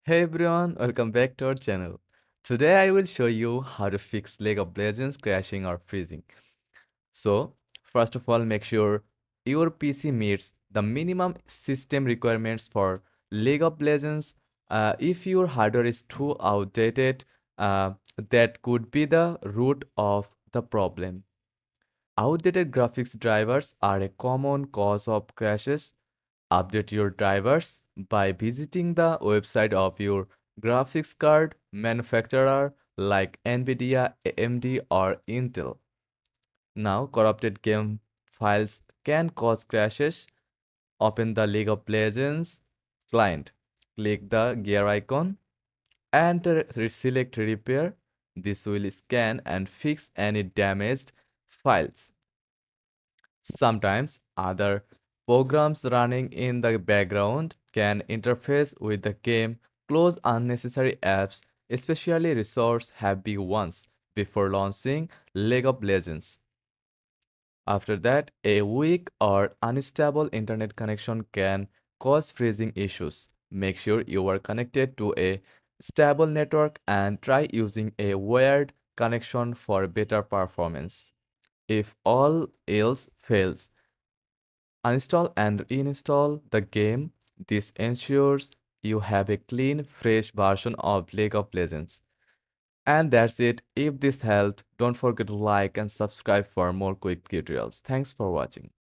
Hey everyone, welcome back to our channel. Today I will show you how to fix League of Legends crashing or freezing. So, first of all, make sure your PC meets the minimum system requirements for League of Legends. If your hardware is too outdated, uh, that could be the root of the problem. Outdated graphics drivers are a common cause of crashes. Update your drivers by visiting the website of your graphics card manufacturer like Nvidia, AMD, or Intel. Now, corrupted game files can cause crashes. Open the League of Legends client. Click the gear icon and select repair. This will scan and fix any damaged files. Sometimes other programs running in the background can interface with the game, close unnecessary apps, especially resource-heavy ones, before launching League of Legends. After that, a weak or unstable internet connection can cause freezing issues. Make sure you are connected to a stable network and try using a wired connection for better performance. If all else fails, uninstall and reinstall the game. This ensures you have a clean, fresh version of League of Legends. And that's it. If this helped, don't forget to like and subscribe for more quick tutorials. Thanks for watching.